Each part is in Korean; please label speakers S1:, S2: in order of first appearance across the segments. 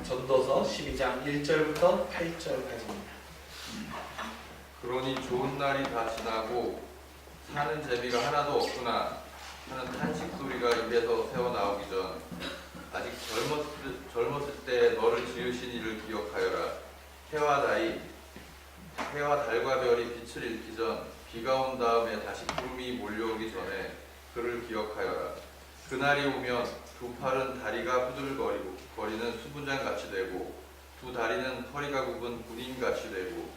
S1: 전도서 12장 1절부터 8절까지입니다.
S2: 그러니 좋은 날이 다 지나고 사는 재미가 하나도 없구나 하는 탄식 소리가 입에서 새어나오기 전 아직 젊었을 때 너를 지으신 이를 기억하여라. 해와 달과 별이 빛을 잃기 전 비가 온 다음에 다시 구름이 몰려오기 전에 그를 기억하여라. 그날이 오면 두 팔은 다리가 후들거리는 수분장같이 되고 두 다리는 허리가 굽은 군인같이 되고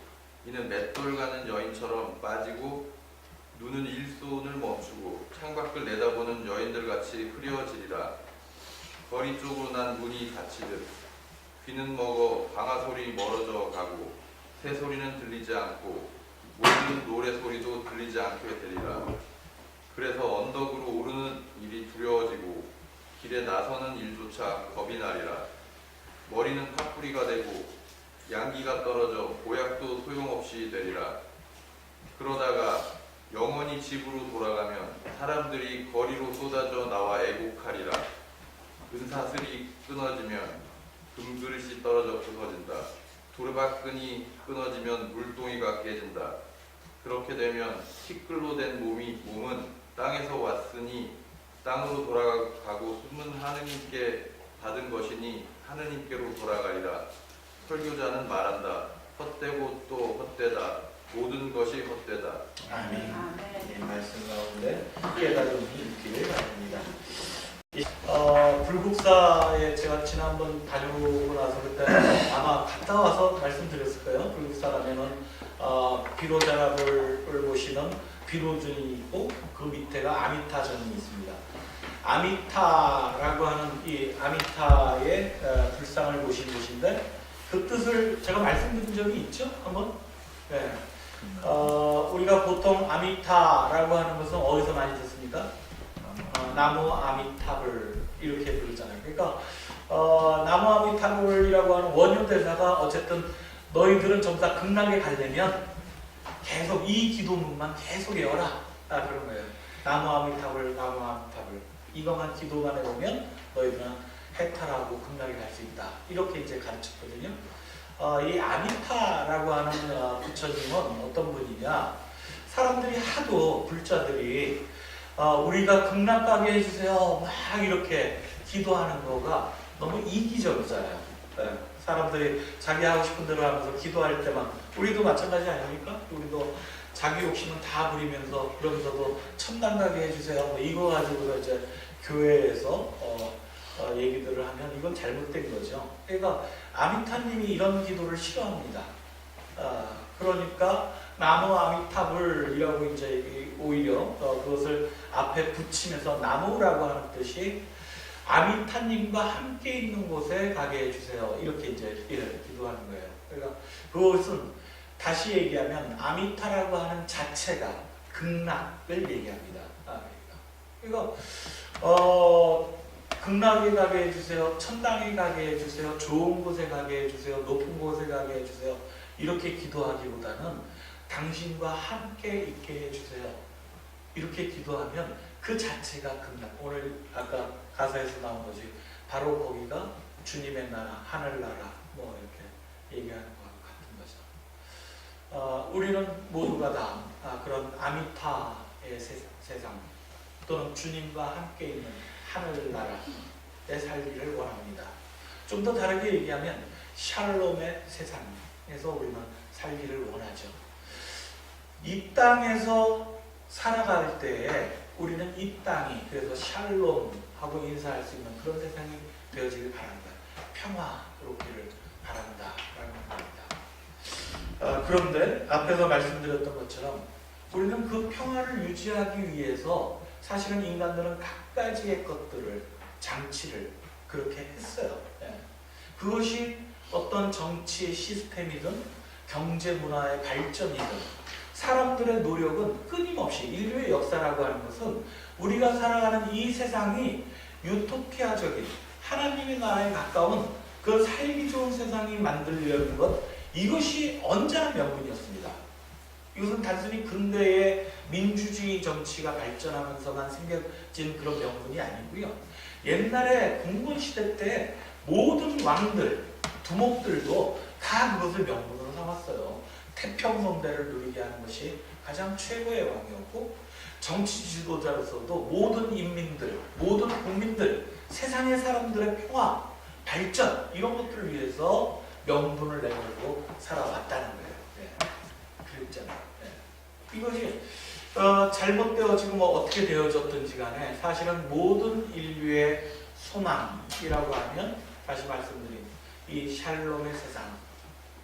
S2: 이는 맷돌 가는 여인처럼 빠지고 눈은 일손을 멈추고 창밖을 내다보는 여인들같이 흐려지리라. 거리 쪽으로 난 문이 닫히듯 귀는 먹어 방아소리 멀어져 가고 새소리는 들리지 않고 모든 노래소리도 들리지 않게 되리라. 그래서 언덕으로 오르는 일이 두려워지고 길에 나서는 일조차 겁이 나리라. 머리는 팥뿌리가 되고 양기가 떨어져 보약도 소용없이 되리라. 그러다가 영원히 집으로 돌아가면 사람들이 거리로 쏟아져 나와 애곡하리라. 은사슬이 끊어지면 금그릇이 떨어져 부서진다. 두루박끈이 끊어지면 물동이가 깨진다. 그렇게 되면 티끌로 된 몸은 땅에서 왔으니 땅으로 돌아가고 숨은 하느님께 받은 것이니 하느님께로 돌아가리라. 설교자는 말한다. 헛되고 또 헛되다. 모든 것이 헛되다.
S1: 아멘. 이 말씀 가운데 깨달음이 있기를 바랍니다. 불국사에 제가 지난번 다녀오고 나서 그때 아마 갔다 와서 말씀드렸을 거예요. 불국사라면은 비로자락을 모시는 비로준이 있고 그 밑에가 아미타전이 있습니다. 아미타라고 하는 이 아미타의 불상을 모신 곳인데 그 뜻을 제가 말씀드린 적이 있죠? 한번? 네. 우리가 보통 아미타라고 하는 것은 어디서 많이 듣습니까? 나무 아미타불 이렇게 부르잖아요. 그러니까 나무 아미타불이라고 하는 원효 대사가 어쨌든 너희들은 전부 다 극락에 가려면 계속 이 기도문만 계속 외워라. 그런 거예요. 나무 아미타불, 나무 아미타불. 이것만 기도만 해보면 너희들은 해탈하고 극락에 갈 수 있다. 이렇게 이제 가르쳤거든요. 이 아미타라고 하는 부처님은 어떤 분이냐? 사람들이 하도 불자들이 우리가 극락 가게 해주세요. 막 이렇게 기도하는 거가 너무 이기적이잖아요. 네. 사람들이 자기 하고 싶은 대로 하면서 기도할 때만 우리도 마찬가지 아닙니까? 우리도 자기 욕심은 다 부리면서 그러면서도 천당 가게 해주세요. 뭐 이거 가지고 이제 교회에서 얘기들을 하면 이건 잘못된 거죠. 그러니까 아미타님이 이런 기도를 싫어합니다. 그러니까 나무 아미타불이라고 이제 오히려 그것을 앞에 붙이면서 나무라고 하는 뜻이 아미타님과 함께 있는 곳에 가게 해주세요. 이렇게 이제 기도하는 거예요. 그러니까 그것은 다시 얘기하면 아미타라고 하는 자체가 극락을 얘기합니다. 그러니까 극락에 가게 해주세요. 천당에 가게 해주세요. 좋은 곳에 가게 해주세요. 높은 곳에 가게 해주세요. 이렇게 기도하기보다는 당신과 함께 있게 해주세요. 이렇게 기도하면 그 자체가 극락. 오늘 아까 가사에서 나온 거지. 바로 거기가 주님의 나라, 하늘나라 뭐 이렇게 얘기하는 것과 같은 거죠. 우리는 모두가 다 그런 아미타의 세상 또는 주님과 함께 있는 하늘나라에 살기를 원합니다. 좀 더 다르게 얘기하면 샬롬의 세상에서 우리는 살기를 원하죠. 이 땅에서 살아갈 때에 우리는 이 땅이 그래서 샬롬하고 인사할 수 있는 그런 세상이 되어지길 바랍니다. 평화롭기를 바란다 라는 겁니다. 그런데 앞에서 말씀드렸던 것처럼 우리는 그 평화를 유지하기 위해서 사실은 인간들은 각가지의 것들을 장치를 그렇게 했어요. 그것이 어떤 정치의 시스템이든 경제 문화의 발전이든 사람들의 노력은 끊임없이 인류의 역사라고 하는 것은 우리가 살아가는 이 세상이 유토피아적인 하나님의 나라에 가까운 그 살기 좋은 세상이 만들려는 것 이것이 언제나 명분이었습니다. 이것은 단순히 근대의 민주주의 정치가 발전하면서만 생겨진 그런 명분이 아니고요. 옛날에 공군시대 때 모든 왕들, 두목들도 다 그것을 명분으로 삼았어요. 태평성대를 누리게 하는 것이 가장 최고의 왕이었고, 정치 지도자로서도 모든 인민들, 모든 국민들, 세상의 사람들의 평화, 발전 이런 것들을 위해서 명분을 내걸고 살아왔다는 거예요. 네. 그랬잖아요. 네. 이것이 잘못되어지고 뭐 어떻게 되어졌든지 간에 사실은 모든 인류의 소망이라고 하면 다시 말씀드린 이 샬롬의 세상,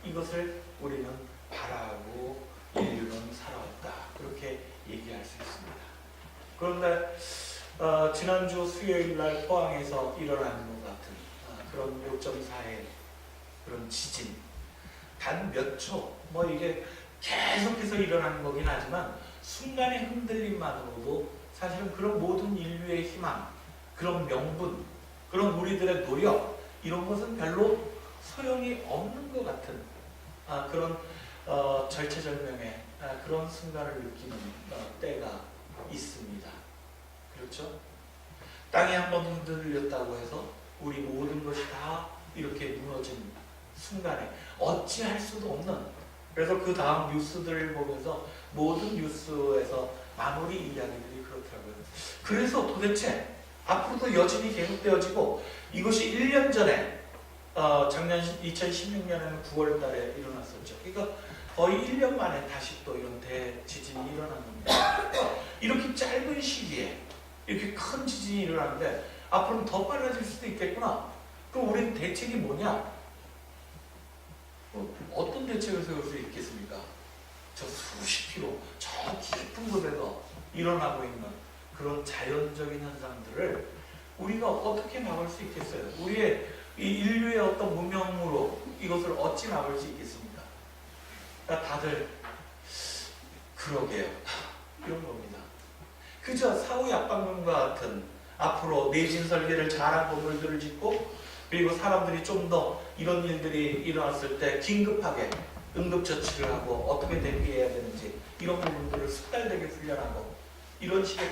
S1: 이것을 우리는 바라고 인류는 살아왔다, 그렇게 얘기할 수 있습니다. 그런데 지난주 수요일날 포항에서 일어나는 것 같은 그런 5.4의 그런 지진, 단 몇 초, 뭐 이게 계속해서 일어나는 거긴 하지만 순간의 흔들림만으로도 사실은 그런 모든 인류의 희망, 그런 명분, 그런 우리들의 노력, 이런 것은 별로 소용이 없는 것 같은 그런 절체절명의 그런 순간을 느끼는 때가 있습니다. 그렇죠? 땅이 한번 흔들렸다고 해서 우리 모든 것이 다 이렇게 무너진 순간에 어찌할 수도 없는, 그래서 그 다음 뉴스들을 보면서 모든 뉴스에서 마무리 이야기들이 그렇더라고요. 그래서 도대체 앞으로도 여전히 계속되어지고, 이것이 1년 전에 작년 2016년에는 9월 달에 일어났었죠. 그러니까 거의 1년 만에 다시 또 이런 대지진이 일어난 겁니다. 이렇게 짧은 시기에 이렇게 큰 지진이 일어나는데 앞으로는 더 빨라질 수도 있겠구나. 그럼 우리는 대책이 뭐냐? 어떤 대책을 세울 수 있겠습니까? 저 수십 킬로, 저 깊은 곳에서 일어나고 있는 그런 자연적인 현상들을 우리가 어떻게 막을 수 있겠어요? 우리의 이 인류의 어떤 문명으로 이것을 어찌 막을 수 있겠습니까? 그러니까 다들 그러게요, 이런 겁니다. 그저 사후 약방문과 같은 앞으로 내진 설계를 잘한 건물들을 짓고, 그리고 사람들이 좀 더 이런 일들이 일어났을 때 긴급하게 응급처치를 하고 어떻게 대피해야 되는지 이런 부분들을 숙달되게 훈련하고, 이런 식의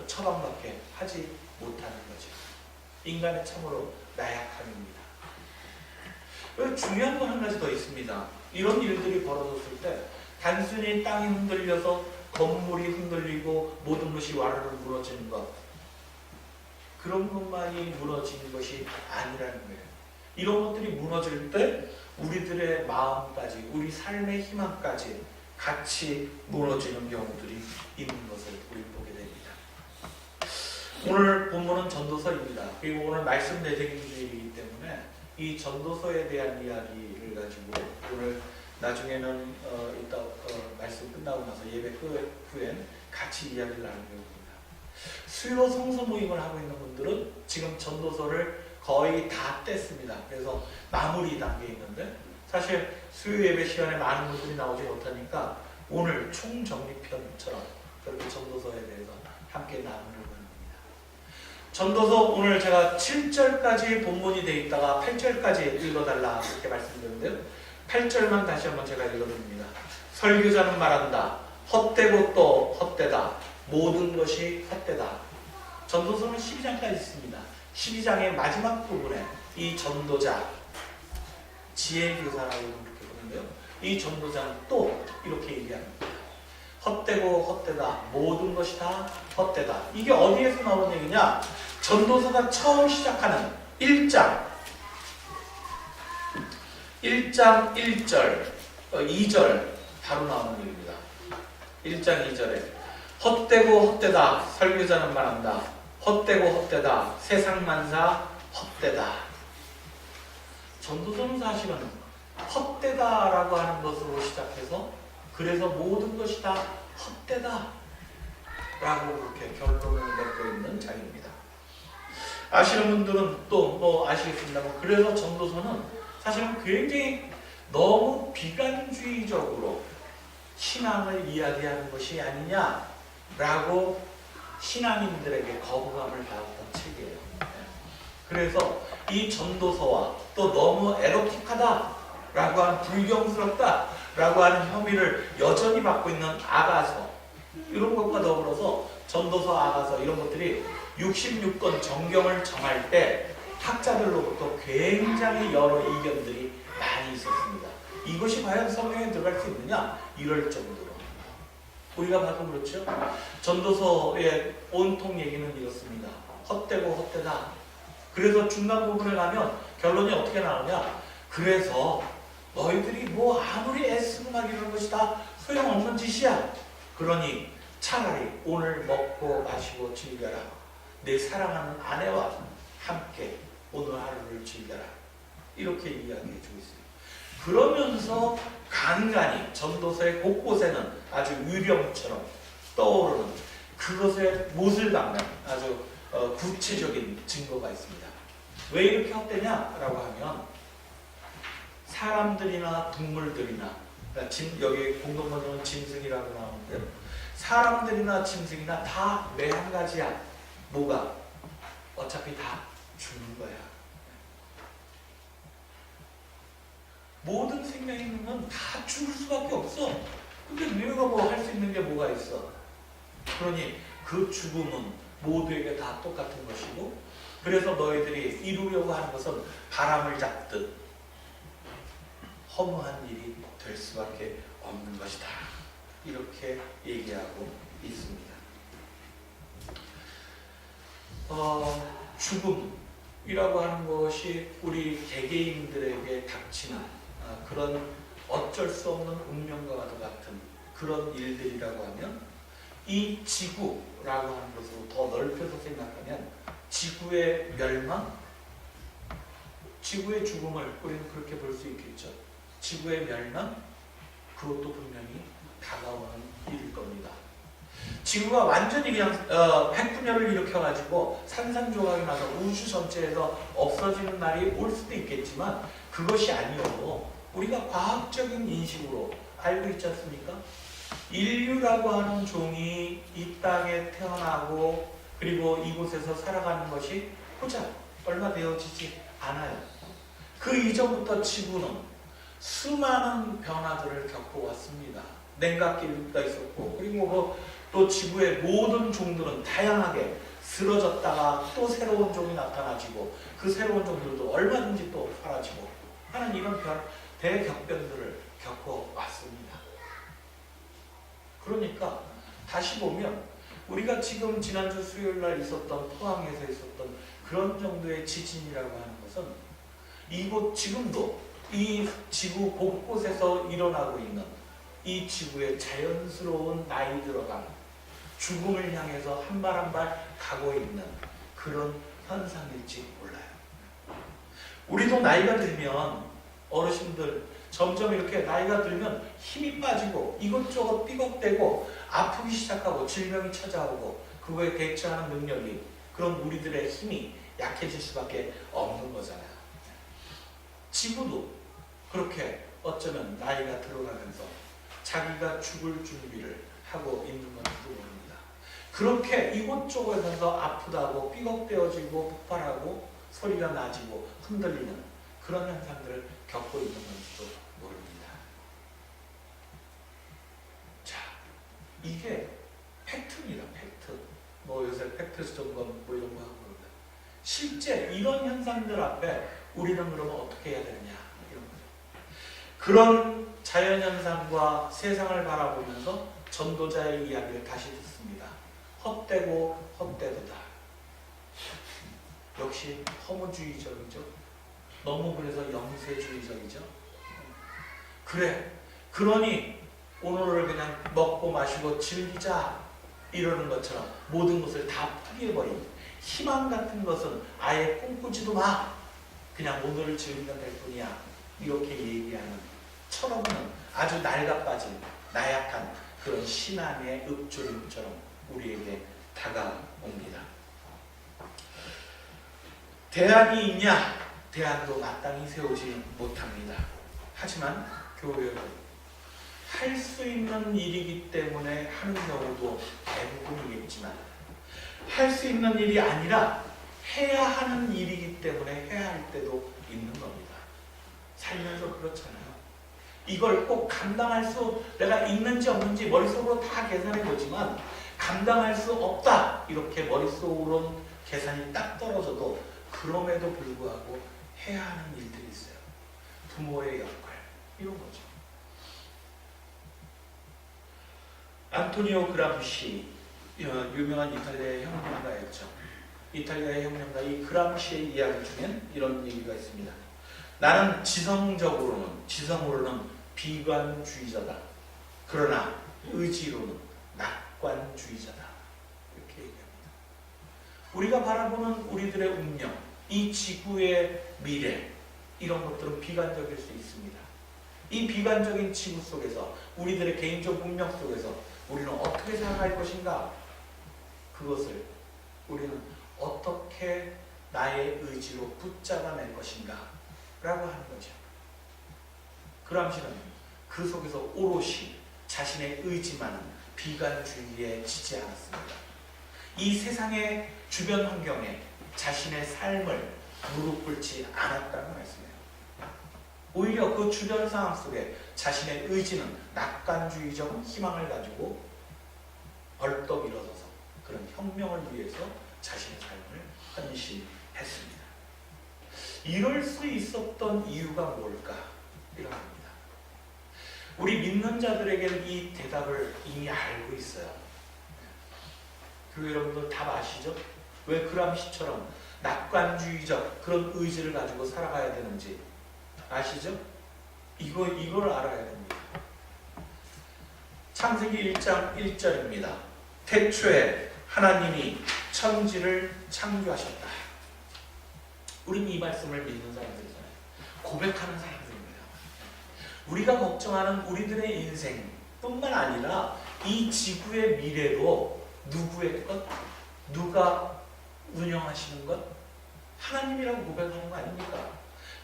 S1: 처방밖에 하지 못하는 거죠. 인간의 참으로 나약함입니다. 중요한 건 한 가지 더 있습니다. 이런 일들이 벌어졌을 때 단순히 땅이 흔들려서 건물이 흔들리고 모든 것이 와르르 무너지는 것, 그런 것만이 무너지는 것이 아니라는 거예요. 이런 것들이 무너질 때 우리들의 마음까지, 우리 삶의 희망까지 같이 무너지는 경우들이 있는 것을 우리 보게 됩니다. 오늘 본문은 전도서입니다. 그리고 오늘 말씀 대적인 주일이기 때문에 이 전도서에 대한 이야기를 가지고 오늘 나중에는 이따 말씀 끝나고 나서 예배 후엔 같이 이야기를 나누려고 합니다. 수요 성서 모임을 하고 있는 분들은 지금 전도서를 거의 다 뗐습니다. 그래서 마무리 단계에 있는데, 사실 수요 예배 시간에 많은 분들이 나오지 못하니까 오늘 총정리편처럼 그렇게 전도서에 대해서 함께 나누려고 합니다. 전도서 오늘 제가 7절까지 본문이 되어 있다가 8절까지 읽어달라 이렇게 말씀드렸는데요. 8절만 다시 한번 제가 읽어드립니다. 설교자는 말한다. 헛되고 또 헛되다. 모든 것이 헛되다. 전도서는 12장까지 있습니다. 12장의 마지막 부분에 이 전도자, 지혜교사라고 이렇게 보는데요. 이 전도자는 또 이렇게 얘기합니다. 헛되고 헛되다. 모든 것이 다 헛되다. 이게 어디에서 나오는 얘기냐? 전도서가 처음 시작하는 1장 1절, 2절 바로 나오는 얘기입니다. 1장 2절에 헛되고 헛되다. 설교자는 말한다. 헛되고 헛되다. 세상 만사 헛되다. 전도서는 사실은 헛되다라고 하는 것으로 시작해서 그래서 모든 것이 다 헛되다 라고 그렇게 결론을 맺고 있는 장입니다. 아시는 분들은 또 뭐 아시겠습니다만, 그래서 전도서는 사실은 굉장히 너무 비관주의적으로 신앙을 이야기하는 것이 아니냐라고 신앙인들에게 거부감을 받았던 책이에요. 그래서 이 전도서와 또 너무 에로틱하다라고 하는, 불경스럽다라고 하는 혐의를 여전히 받고 있는 아가서, 이런 것과 더불어서 전도서, 아가서 이런 것들이 66권 정경을 정할 때 학자들로부터 굉장히 여러 의견들이 많이 있었습니다. 이것이 과연 성경에 들어갈 수 있느냐? 이럴 정도로. 우리가 봐도 그렇죠. 전도서의 온통 얘기는 이렇습니다. 헛되고 헛되다. 그래서 중간 부분에 가면 결론이 어떻게 나오냐? 그래서 너희들이 뭐 아무리 애쓰고 막 이러는 것이 다 소용없는 짓이야. 그러니 차라리 오늘 먹고 마시고 즐겨라. 내 사랑하는 아내와 함께 오늘 하루를 즐겨라. 이렇게 이야기해 주고 있어요. 그러면서 간간히 전도서의 곳곳에는 아주 유령처럼 떠오르는 그것의 못을 박는 아주 구체적인 증거가 있습니다. 왜 이렇게 헛되냐라고 하면 사람들이나 동물들이나 그러니까 여기 공동번호는 짐승이라고 나오는데요. 사람들이나 짐승이나 다 매 한 가지야. 뭐가? 어차피 다 죽는 거야. 모든 생명이 있는 건 다 죽을 수밖에 없어. 근데 너희가 뭐 할 수 있는 게 뭐가 있어? 그러니 그 죽음은 모두에게 다 똑같은 것이고, 그래서 너희들이 이루려고 하는 것은 바람을 잡듯 허무한 일이 될 수밖에 없는 것이다. 이렇게 얘기하고 있습니다. 죽음이라고 하는 것이 우리 개개인들에게 닥치는 그런 어쩔 수 없는 운명과도 같은 그런 일들이라고 하면, 이 지구라고 하는 것으로 더 넓혀서 생각하면 지구의 멸망, 지구의 죽음을 우리는 그렇게 볼 수 있겠죠. 지구의 멸망, 그것도 분명히 다가오는 일일 겁니다. 지구가 완전히 그냥 핵분열을 일으켜가지고 산산조각이 나서 우주 전체에서 없어지는 날이 올 수도 있겠지만, 그것이 아니어도 우리가 과학적인 인식으로 알고 있지 않습니까? 인류라고 하는 종이 이 땅에 태어나고 그리고 이곳에서 살아가는 것이 고작 얼마 되어지지 않아요. 그 이전부터 지구는 수많은 변화들을 겪어왔습니다. 냉각기가 있었고, 그리고 또 지구의 모든 종들은 다양하게 쓰러졌다가 또 새로운 종이 나타나지고, 그 새로운 종들도 얼마든지 또 사라지고 하는 이런 대격변들을 겪어왔습니다. 그러니까 다시 보면 우리가 지금 지난주 수요일날 있었던 포항에서 있었던 그런 정도의 지진이라고 하는 것은 이곳 지금도 이 지구 곳곳에서 일어나고 있는 이 지구의 자연스러운 나이 들어감, 죽음을 향해서 한 발 한 발 가고 있는 그런 현상일지 몰라요. 우리도 나이가 들면, 어르신들 점점 이렇게 나이가 들면 힘이 빠지고 이것저것 삐걱대고 아프기 시작하고 질병이 찾아오고 그거에 대처하는 능력이, 그런 우리들의 힘이 약해질 수밖에 없는 거잖아요. 지구도 그렇게 어쩌면 나이가 들어가면서 자기가 죽을 준비를 하고 있는 건지도 모릅니다. 그렇게 이곳저곳에서 아프다고 삐걱대어지고 폭발하고 소리가 나지고 흔들리는 그런 현상들을 겪고 있는 건지도 모릅니다. 자, 이게 팩트입니다. 팩트. 뭐 요새 팩트 점검 뭐 이런 거 하고 그러는데, 실제 이런 현상들 앞에 우리는 그러면 어떻게 해야 되느냐, 이런 거죠. 그런 자연현상과 세상을 바라보면서 전도자의 이야기를 다시 듣습니다. 헛되고 헛되도다. 역시 허무주의적이죠. 너무 그래서 영세주의적이죠. 그래, 그러니 오늘을 그냥 먹고 마시고 즐기자 이러는 것처럼 모든 것을 다 포기해버린 희망 같은 것은 아예 꿈꾸지도 마. 그냥 오늘을 즐기면 될 뿐이야. 이렇게 얘기하는 철없는 아주 낡아빠진 나약한 그런 신앙의 읍조림처럼 우리에게 다가옵니다. 대안이 있냐? 대안도 마땅히 세우지 못합니다. 하지만 교회 여러분, 할 수 있는 일이기 때문에 하는 경우도 대부분이겠지만, 할 수 있는 일이 아니라 해야 하는 일이기 때문에 해야 할 때도 있는 겁니다. 살면서 그렇잖아요. 이걸 꼭 감당할 수, 내가 있는지 없는지 머릿속으로 다 계산해 보지만 감당할 수 없다, 이렇게 머릿속으로는 계산이 딱 떨어져도 그럼에도 불구하고 해야 하는 일들이 있어요. 부모의 역할, 이런 거죠. 안토니오 그람시, 유명한 이탈리아의 혁명가였죠. 이탈리아의 혁명가 이 그람시의 이야기 중엔 이런 얘기가 있습니다. 나는 지성으로는 비관주의자다. 그러나 의지로는 낙관주의자다. 이렇게 얘기합니다. 우리가 바라보는 우리들의 운명, 이 지구의 미래, 이런 것들은 비관적일 수 있습니다. 이 비관적인 지구 속에서 우리들의 개인적 운명 속에서 우리는 어떻게 살아갈 것인가? 그것을 우리는 어떻게 나의 의지로 붙잡아낼 것인가? 라고 하는 거죠. 그람시는 그 속에서 오롯이 자신의 의지만은 비관주의에 지지 않았습니다. 이 세상의 주변 환경에 자신의 삶을 무릎 꿇지 않았다는 말씀이에요. 오히려 그 주변 상황 속에 자신의 의지는 낙관주의적 희망을 가지고 벌떡 일어서서 그런 혁명을 위해서 자신의 삶을 헌신했습니다. 이럴 수 있었던 이유가 뭘까? 이런 겁니다. 우리 믿는 자들에게는 이 대답을 이미 알고 있어요. 교회 여러분들 답 아시죠? 왜 그람시처럼 낙관주의적 그런 의지를 가지고 살아가야 되는지 아시죠? 이걸 알아야 됩니다. 창세기 1장 1절입니다. 태초에 하나님이 천지를 창조하셨다. 우리는 이 말씀을 믿는 사람들이잖아요. 고백하는 사람들인 거예요. 우리가 걱정하는 우리들의 인생뿐만 아니라 이 지구의 미래로 누구의 것? 누가 운영하시는 것? 하나님이라고 고백하는 거 아닙니까?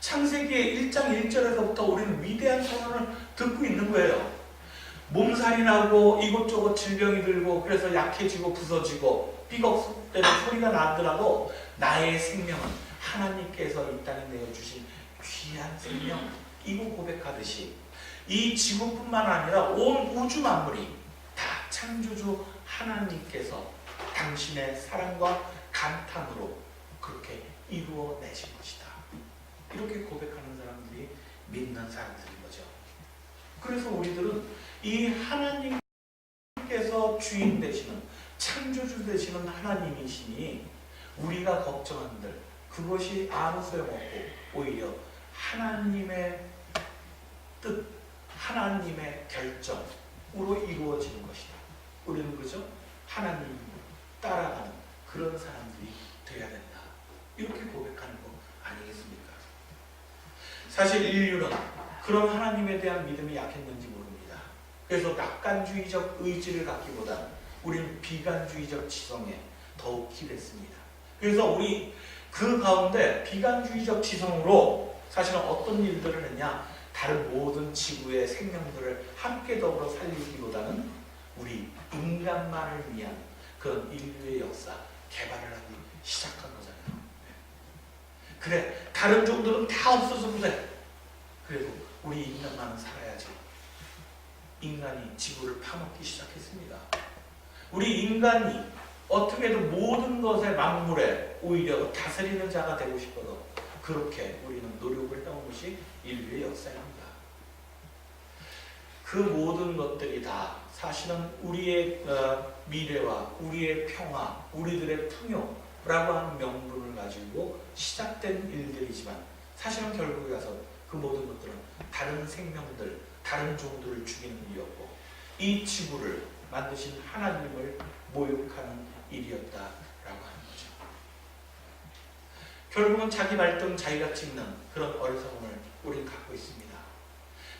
S1: 창세기의 1장 1절에서부터 우리는 위대한 선언을 듣고 있는 거예요. 몸살이 나고 이것저것 질병이 들고 그래서 약해지고 부서지고 삐걱대는 소리가 나더라도 나의 생명은 하나님께서 이 땅에 내어주신 귀한 생명, 이거 고백하듯이 이 지구뿐만 아니라 온 우주 만물이 다 창조주 하나님께서 당신의 사랑과 감탄으로 그렇게 이루어내신 것이다. 이렇게 고백하는 사람들이 믿는 사람들인 거죠. 그래서 우리들은 이 하나님께서 주인 되시는, 창조주 되시는 하나님이시니 우리가 걱정한들 그것이 아무 소용없고 오히려 하나님의 뜻, 하나님의 결정으로 이루어지는 것이다. 우리는 그죠? 하나님 따라가는 그런 사람들이 되어야 된다. 이렇게 고백하는 거 아니겠습니까? 사실 인류는 그런 하나님에 대한 믿음이 약했는지 모릅니다. 그래서 낙관주의적 의지를 갖기보다는 우리는 비관주의적 지성에 더욱 기댔습니다. 그래서 우리 그 가운데 비관주의적 지성으로 사실은 어떤 일들을 했냐? 다른 모든 지구의 생명들을 함께 더불어 살리기보다는 우리 인간만을 위한 그런 인류의 역사 개발을 하기 시작한 거잖아요. 그래, 다른 종들은 다 없어져도 돼. 그래도 우리 인간만은 살아야지. 인간이 지구를 파먹기 시작했습니다. 우리 인간이 어떻게든 모든 것의 만물에 오히려 다스리는 자가 되고 싶어서 그렇게 우리는 노력을 해온 것이 인류의 역사입니다. 그 모든 것들이 다 사실은 우리의 미래와 우리의 평화, 우리들의 풍요라고 하는 명분을 가지고 시작된 일들이지만 사실은 결국에 가서 그 모든 것들은 다른 생명들, 다른 종들을 죽이는 일이었고 이 지구를 만드신 하나님을 모욕하는 일이었다라고 하는 거죠. 결국은 자기 발등 자기가 찍는 그런 어리석음을 우리는 갖고 있습니다.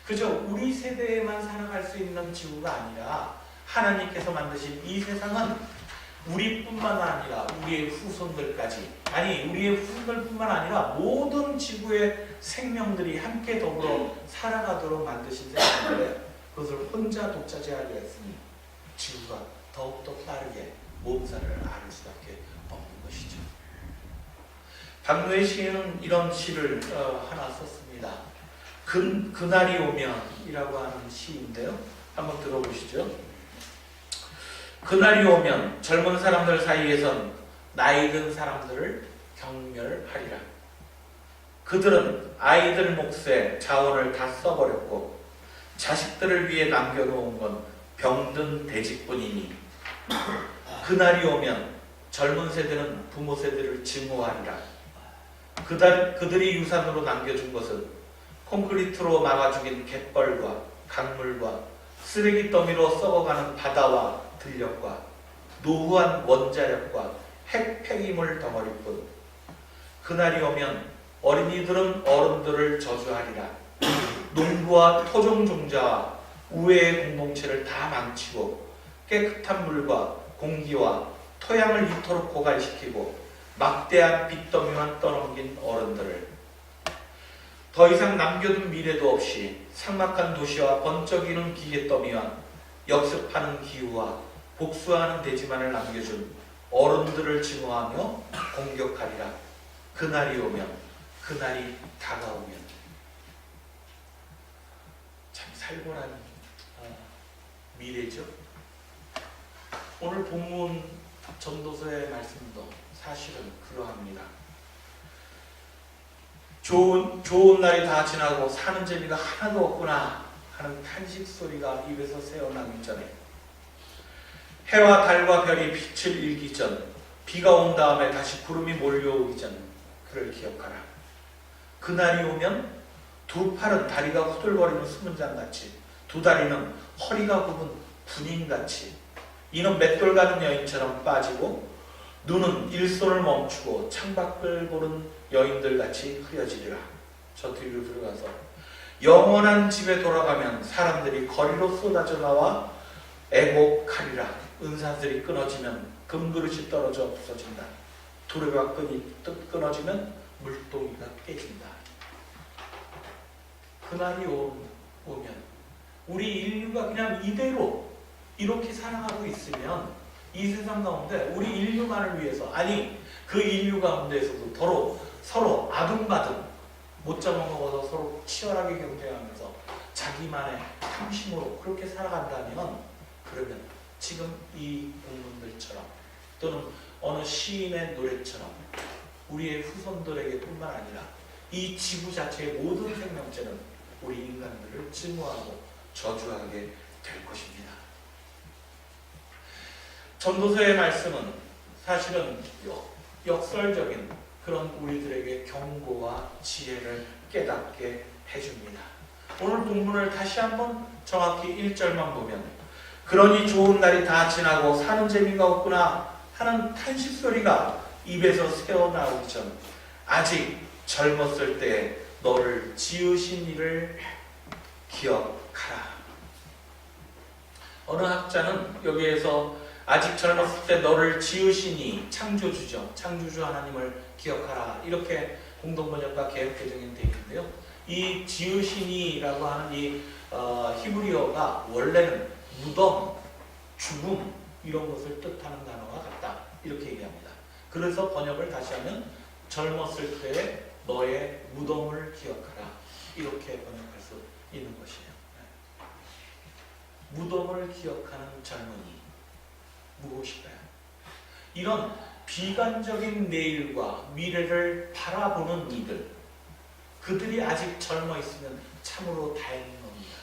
S1: 그저 우리 세대에만 살아갈 수 있는 지구가 아니라 하나님께서 만드신 이 세상은 우리뿐만 아니라 우리의 후손들까지, 아니 우리의 후손들뿐만 아니라 모든 지구의 생명들이 함께 더불어 살아가도록 만드신 세상인데 그것을 혼자 독차지하려 했으니 지구가 더욱더 빠르게 몸살을 앓을 수밖에 없는 것이죠. 박노해 시인은 이런 시를 하나 썼습니다. 그날이 오면 이라고 하는 시인데요. 한번 들어보시죠. 그날이 오면 젊은 사람들 사이에선 나이 든 사람들을 경멸하리라. 그들은 아이들 몫에 자원을 다 써버렸고 자식들을 위해 남겨놓은 건 병든 돼지뿐이니 그날이 오면 젊은 세대는 부모 세대를 증오하리라. 그들이 유산으로 남겨준 것은 콘크리트로 막아 죽인 갯벌과 강물과 쓰레기 더미로 썩어가는 바다와 들녘과 노후한 원자력과 핵 폐기물 덩어리뿐. 그날이 오면 어린이들은 어른들을 저주하리라. 농부와 토종종자와 우애의 공동체를 다 망치고 깨끗한 물과 공기와 토양을 이토록 고갈시키고 막대한 빚더미만 떠넘긴 어른들을 더 이상 남겨둔 미래도 없이 삭막한 도시와 번쩍이는 기계더미와 역습하는 기후와 복수하는 돼지만을 남겨준 어른들을 증오하며 공격하리라. 그날이 오면, 그날이 다가오면. 참 살벌한 미래죠. 오늘 본문 전도서의 말씀도 사실은 그러합니다. 좋은 날이 다 지나고 사는 재미가 하나도 없구나 하는 탄식 소리가 입에서 새어나기 전에, 해와 달과 별이 빛을 잃기 전, 비가 온 다음에 다시 구름이 몰려오기 전 그를 기억하라. 그날이 오면 두 팔은 다리가 후들거리는 수문장같이, 두 다리는 허리가 굽은 군인같이, 이는 맷돌 가는 여인처럼 빠지고 눈은 일손을 멈추고 창밖을 보는 여인들같이 흐려지리라. 저 뒤로 들어가서 영원한 집에 돌아가면 사람들이 거리로 쏟아져 나와 애곡하리라. 은사들이 끊어지면 금그릇이 떨어져 부서진다. 두레가 끈이 끊어지면 물동이가 깨진다. 그날이 오면 우리 인류가 그냥 이대로 이렇게 살아가고 있으면 이 세상 가운데 우리 인류만을 위해서, 아니 그 인류 가운데에서도 서로 아둥바둥 못 잡아먹어서 서로 치열하게 경쟁하면서 자기만의 탐심으로 그렇게 살아간다면, 그러면 지금 이 본문들처럼 또는 어느 시인의 노래처럼 우리의 후손들에게 뿐만 아니라 이 지구 자체의 모든 생명체는 우리 인간들을 증오하고 저주하게 될 것입니다. 전도서의 말씀은 사실은 역설적인 그런 우리들에게 경고와 지혜를 깨닫게 해줍니다. 오늘 본문을 다시 한번 정확히 1절만 보면, 그러니 좋은 날이 다 지나고 사는 재미가 없구나 하는 탄식 소리가 입에서 새어나오기 전, 아직 젊었을 때 너를 지으신 이를 기억하라. 어느 학자는 여기에서 아직 젊었을 때 너를 지으시니, 창조주죠. 창조주 하나님을 기억하라. 이렇게 공동번역과 개혁개정에 되어 있는데요. 이 지으시니라고 하는 이 히브리어가 원래는 무덤, 죽음 이런 것을 뜻하는 단어가 같다. 이렇게 얘기합니다. 그래서 번역을 다시 하면 젊었을 때 너의 무덤을 기억하라. 이렇게 번역할 수 있는 것이에요. 무덤을 기억하는 젊은이. 무엇일까요? 이런 비관적인 내일과 미래를 바라보는 이들, 그들이 아직 젊어 있으면 참으로 다행인 겁니다.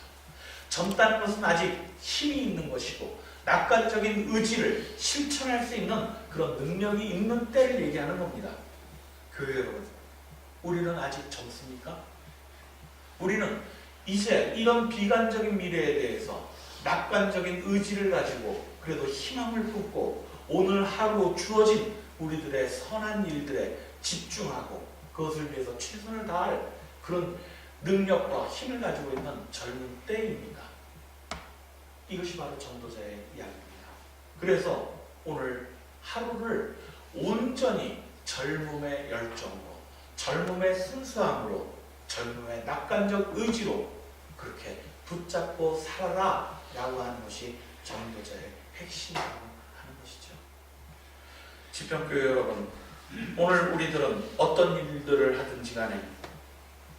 S1: 젊다는 것은 아직 힘이 있는 것이고 낙관적인 의지를 실천할 수 있는 그런 능력이 있는 때를 얘기하는 겁니다. 교회 여러분, 우리는 아직 젊습니까? 우리는 이제 이런 비관적인 미래에 대해서 낙관적인 의지를 가지고 그래도 희망을 품고 오늘 하루 주어진 우리들의 선한 일들에 집중하고 그것을 위해서 최선을 다할 그런 능력과 힘을 가지고 있는 젊은 때입니다. 이것이 바로 전도자의 이야기입니다. 그래서 오늘 하루를 온전히 젊음의 열정으로, 젊음의 순수함으로, 젊음의 낙관적 의지로 그렇게 붙잡고 살아라 라고 하는 것이 전도자의 핵심이라고 하는 것이죠. 지평교회 여러분, 오늘 우리들은 어떤 일들을 하든지 간에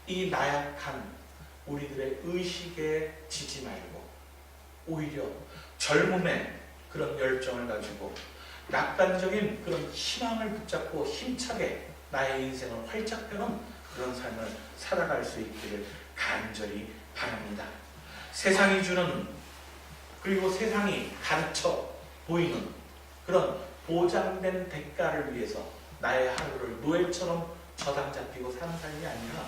S1: 이 나약한 우리들의 의식에 지지 말고 오히려 젊음의 그런 열정을 가지고 낙관적인 그런 희망을 붙잡고 힘차게 나의 인생을 활짝 펴는 그런 삶을 살아갈 수 있기를 간절히 바랍니다. 세상이 주는, 그리고 세상이 가르쳐 보이는 그런 보장된 대가를 위해서 나의 하루를 노예처럼 저당 잡히고 사는 삶이 아니라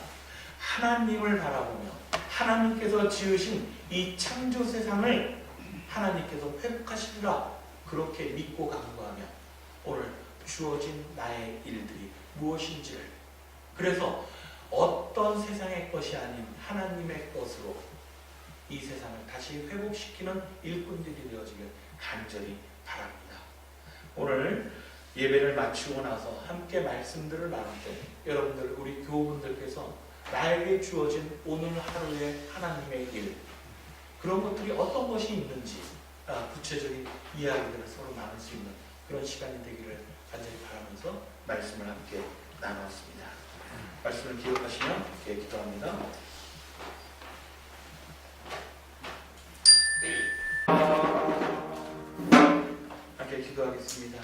S1: 하나님을 바라보며 하나님께서 지으신 이 창조 세상을 하나님께서 회복하시리라 그렇게 믿고 간구하며 오늘 주어진 나의 일들이 무엇인지를, 그래서 어떤 세상의 것이 아닌 하나님의 것으로 이 세상을 다시 회복시키는 일꾼들이 되어지길 간절히 바랍니다. 오늘 예배를 마치고 나서 함께 말씀들을 나눌 때 여러분들, 우리 교우분들께서 나에게 주어진 오늘 하루의 하나님의 일, 그런 것들이 어떤 것이 있는지 구체적인 이야기들을 서로 나눌 수 있는 그런 시간이 되기를 간절히 바라면서 말씀을 함께 나눴습니다. 말씀을 기억하시며 함께 기도합니다. 함께 기도하겠습니다.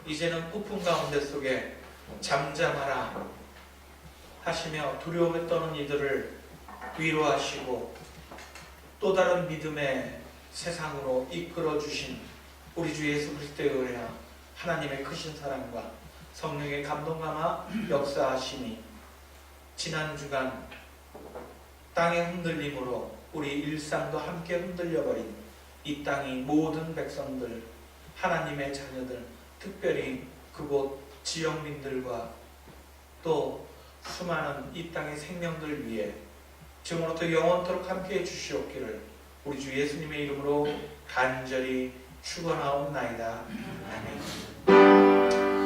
S1: 이제는 폭풍 가운데 속에 잠잠하라 하시며 두려움에 떠는 이들을 위로하시고 또 다른 믿음의 세상으로 이끌어 주신 우리 주 예수 그리스도의 은혜와 하나님의 크신 사랑과 성령의 감동감화 역사하시니 지난 주간 땅의 흔들림으로 우리 일상도 함께 흔들려버린 이 땅의 모든 백성들, 하나님의 자녀들, 특별히 그곳 지역민들과 또 수많은 이 땅의 생명들 위해 지금부터 영원토록 함께해 주시옵기를 우리 주 예수님의 이름으로 간절히 축원하옵나이다. 아멘.